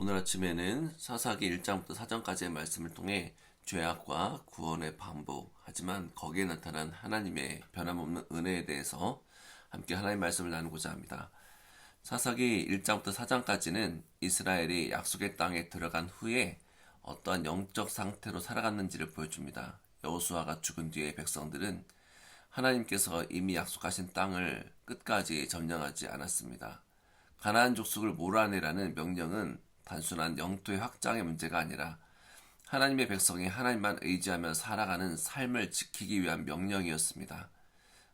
오늘 아침에는 사사기 1장부터 4장까지의 말씀을 통해 죄악과 구원의 반복, 하지만 거기에 나타난 하나님의 변함없는 은혜에 대해서 함께 하나님의 말씀을 나누고자 합니다. 사사기 1장부터 4장까지는 이스라엘이 약속의 땅에 들어간 후에 어떠한 영적 상태로 살아갔는지를 보여줍니다. 여호수아가 죽은 뒤에 백성들은 하나님께서 이미 약속하신 땅을 끝까지 점령하지 않았습니다. 가나안 족속을 몰아내라는 명령은 단순한 영토의 확장의 문제가 아니라 하나님의 백성이 하나님만 의지하며 살아가는 삶을 지키기 위한 명령이었습니다.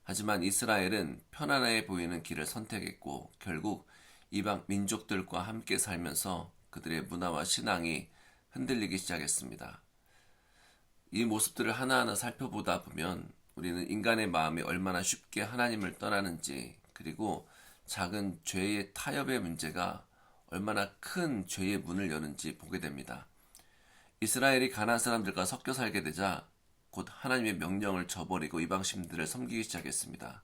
하지만 이스라엘은 편안해 보이는 길을 선택했고 결국 이방 민족들과 함께 살면서 그들의 문화와 신앙이 흔들리기 시작했습니다. 이 모습들을 하나하나 살펴보다 보면 우리는 인간의 마음이 얼마나 쉽게 하나님을 떠나는지, 그리고 작은 죄의 타협의 문제가 얼마나 큰 죄의 문을 여는지 보게 됩니다. 이스라엘이 가나안 사람들과 섞여 살게 되자 곧 하나님의 명령을 저버리고 이방 신들을 섬기기 시작했습니다.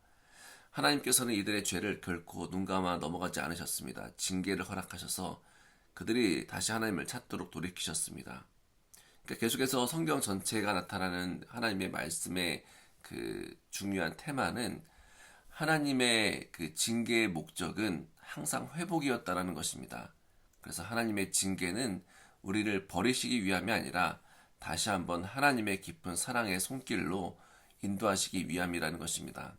하나님께서는 이들의 죄를 결코 눈감아 넘어가지 않으셨습니다. 징계를 허락하셔서 그들이 다시 하나님을 찾도록 돌이키셨습니다. 그러니까 계속해서 성경 전체가 나타나는 하나님의 말씀의 그 중요한 테마는 하나님의 그 징계의 목적은 항상 회복이었다라는 것입니다. 그래서 하나님의 징계는 우리를 버리시기 위함이 아니라 다시 한번 하나님의 깊은 사랑의 손길로 인도하시기 위함이라는 것입니다.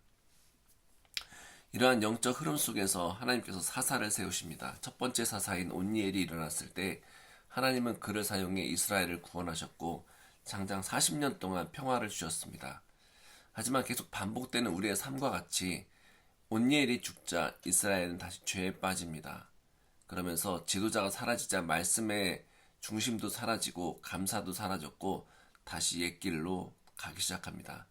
이러한 영적 흐름 속에서 하나님께서 사사를 세우십니다. 첫 번째 사사인 온니엘이 일어났을 때 하나님은 그를 사용해 이스라엘을 구원하셨고 장장 40년 동안 평화를 주셨습니다. 하지만 계속 반복되는 우리의 삶과 같이 온니엘이 죽자 이스라엘은 다시 죄에 빠집니다. 그러면서 지도자가 사라지자 말씀의 중심도 사라지고 감사도 사라졌고 다시 옛길로 가기 시작합니다.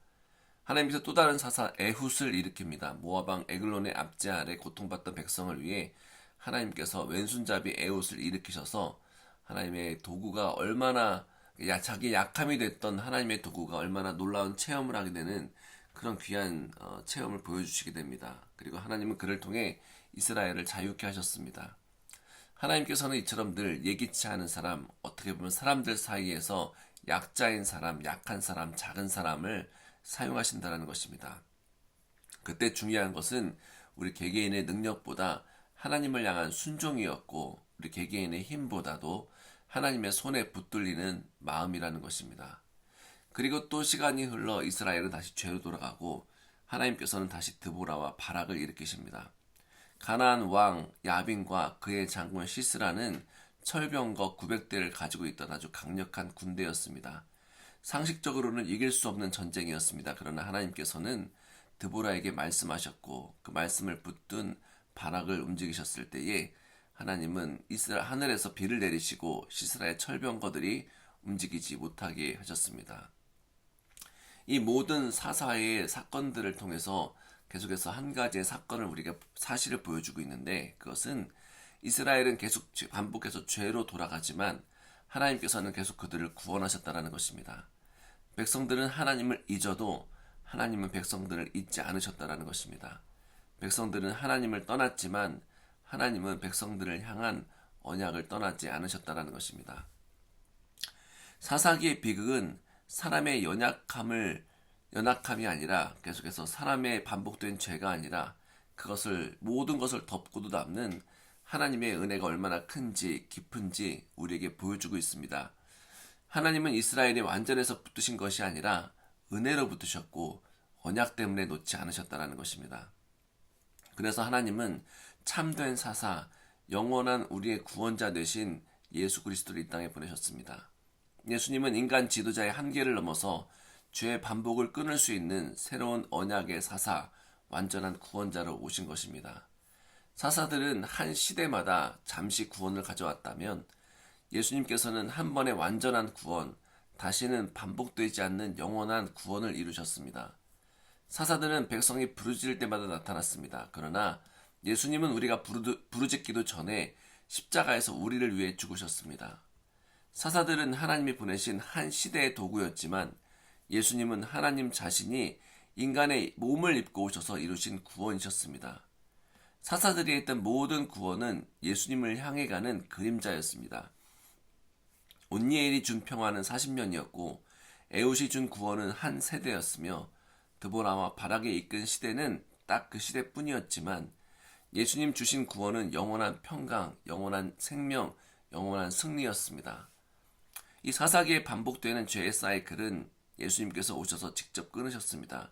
하나님께서 또 다른 사사 에훗을 일으킵니다. 모압왕 에글론의 압제 아래 고통받던 백성을 위해 하나님께서 왼손잡이 에훗을 일으키셔서 하나님의 도구가 얼마나 자기 약함이 됐던 하나님의 도구가 얼마나 놀라운 체험을 하게 되는 그런 귀한 체험을 보여주시게 됩니다. 그리고 하나님은 그를 통해 이스라엘을 자유케 하셨습니다. 하나님께서는 이처럼 늘 예기치 않은 사람, 어떻게 보면 사람들 사이에서 약자인 사람, 약한 사람, 작은 사람을 사용하신다는 것입니다. 그때 중요한 것은 우리 개개인의 능력보다 하나님을 향한 순종이었고 우리 개개인의 힘보다도 하나님의 손에 붙들리는 마음이라는 것입니다. 그리고 또 시간이 흘러 이스라엘은 다시 죄로 돌아가고 하나님께서는 다시 드보라와 바락을 일으키십니다. 가나안 왕 야빈과 그의 장군 시스라는 철병거 900대를 가지고 있던 아주 강력한 군대였습니다. 상식적으로는 이길 수 없는 전쟁이었습니다. 그러나 하나님께서는 드보라에게 말씀하셨고 그 말씀을 붙든 바락을 움직이셨을 때에 하나님은 하늘에서 비를 내리시고 시스라의 철병거들이 움직이지 못하게 하셨습니다. 이 모든 사사의 사건들을 통해서 계속해서 한 가지의 사건을 우리가 사실을 보여주고 있는데, 그것은 이스라엘은 계속 반복해서 죄로 돌아가지만 하나님께서는 계속 그들을 구원하셨다는 것입니다. 백성들은 하나님을 잊어도 하나님은 백성들을 잊지 않으셨다는 것입니다. 백성들은 하나님을 떠났지만 하나님은 백성들을 향한 언약을 떠나지 않으셨다는 것입니다. 사사기의 비극은 사람의 연약함이 아니라 계속해서 사람의 반복된 죄가 아니라 모든 것을 덮고도 남는 하나님의 은혜가 얼마나 큰지 깊은지 우리에게 보여주고 있습니다. 하나님은 이스라엘이 완전해서 붙드신 것이 아니라 은혜로 붙드셨고 언약 때문에 놓지 않으셨다는 것입니다. 그래서 하나님은 참된 사사, 영원한 우리의 구원자 되신 예수 그리스도를 이 땅에 보내셨습니다. 예수님은 인간 지도자의 한계를 넘어서 죄의 반복을 끊을 수 있는 새로운 언약의 사사, 완전한 구원자로 오신 것입니다. 사사들은 한 시대마다 잠시 구원을 가져왔다면 예수님께서는 한 번의 완전한 구원, 다시는 반복되지 않는 영원한 구원을 이루셨습니다. 사사들은 백성이 부르짖을 때마다 나타났습니다. 그러나 예수님은 우리가 부르짖기도 전에 십자가에서 우리를 위해 죽으셨습니다. 사사들은 하나님이 보내신 한 시대의 도구였지만 예수님은 하나님 자신이 인간의 몸을 입고 오셔서 이루신 구원이셨습니다. 사사들이 했던 모든 구원은 예수님을 향해 가는 그림자였습니다. 온니엘이 준 평화는 40년이었고 에웃이 준 구원은 한 세대였으며 드보라와 바락이 이끈 시대는 딱 그 시대뿐이었지만 예수님 주신 구원은 영원한 평강, 영원한 생명, 영원한 승리였습니다. 이 사사기에 반복되는 죄의 사이클은 예수님께서 오셔서 직접 끊으셨습니다.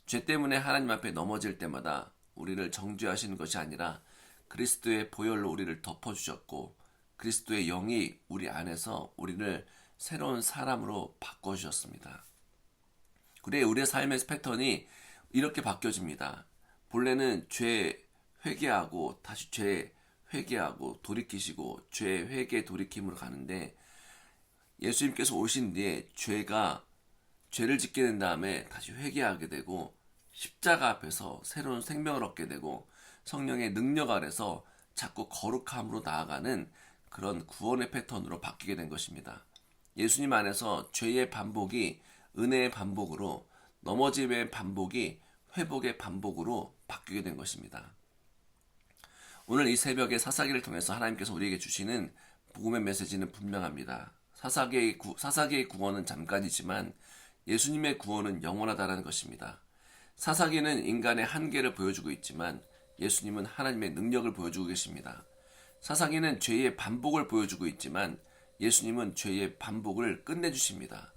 죄 때문에 하나님 앞에 넘어질 때마다 우리를 정죄하시는 것이 아니라 그리스도의 보혈로 우리를 덮어주셨고 그리스도의 영이 우리 안에서 우리를 새로운 사람으로 바꿔주셨습니다. 그래 우리의 삶의 패턴이 이렇게 바뀌어집니다. 본래는 죄 회개하고 다시 죄 회개하고 돌이키시고 죄 회개 돌이킴으로 가는데 예수님께서 오신 뒤에 죄를 짓게 된 다음에 다시 회개하게 되고 십자가 앞에서 새로운 생명을 얻게 되고 성령의 능력 아래서 자꾸 거룩함으로 나아가는 그런 구원의 패턴으로 바뀌게 된 것입니다. 예수님 안에서 죄의 반복이 은혜의 반복으로 넘어짐의 반복이 회복의 반복으로 바뀌게 된 것입니다. 오늘 이 새벽에 사사기를 통해서 하나님께서 우리에게 주시는 복음의 메시지는 분명합니다. 사사기의 구원은 잠깐이지만 예수님의 구원은 영원하다는 것입니다. 사사기는 인간의 한계를 보여주고 있지만 예수님은 하나님의 능력을 보여주고 계십니다. 사사기는 죄의 반복을 보여주고 있지만 예수님은 죄의 반복을 끝내주십니다.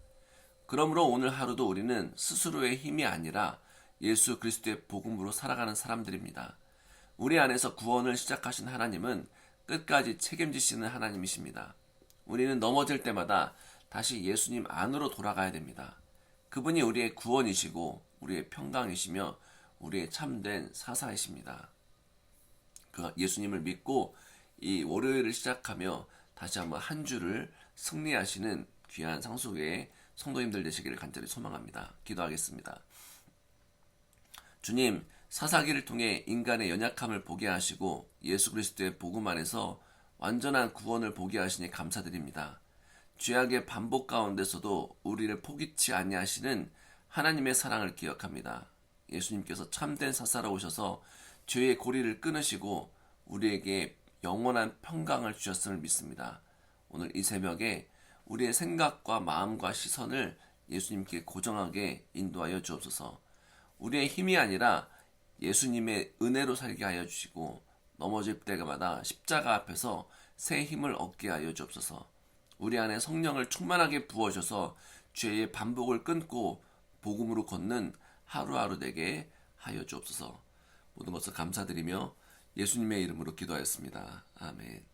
그러므로 오늘 하루도 우리는 스스로의 힘이 아니라 예수 그리스도의 복음으로 살아가는 사람들입니다. 우리 안에서 구원을 시작하신 하나님은 끝까지 책임지시는 하나님이십니다. 우리는 넘어질 때마다 다시 예수님 안으로 돌아가야 됩니다. 그분이 우리의 구원이시고 우리의 평강이시며 우리의 참된 사사이십니다. 그 예수님을 믿고 이 월요일을 시작하며 다시 한번 한 주를 승리하시는 귀한 상속의 성도님들 되시기를 간절히 소망합니다. 기도하겠습니다. 주님, 사사기를 통해 인간의 연약함을 보게 하시고 예수 그리스도의 복음 안에서 완전한 구원을 보게 하시니 감사드립니다. 죄악의 반복 가운데서도 우리를 포기치 아니하시는 하나님의 사랑을 기억합니다. 예수님께서 참된 사사로 오셔서 죄의 고리를 끊으시고 우리에게 영원한 평강을 주셨음을 믿습니다. 오늘 이 새벽에 우리의 생각과 마음과 시선을 예수님께 고정하게 인도하여 주옵소서. 우리의 힘이 아니라 예수님의 은혜로 살게 하여 주시고 넘어질 때마다 십자가 앞에서 새 힘을 얻게 하여 주옵소서. 우리 안에 성령을 충만하게 부어줘서 죄의 반복을 끊고 복음으로 걷는 하루하루 되게 하여 주옵소서. 모든 것을 감사드리며 예수님의 이름으로 기도하였습니다. 아멘.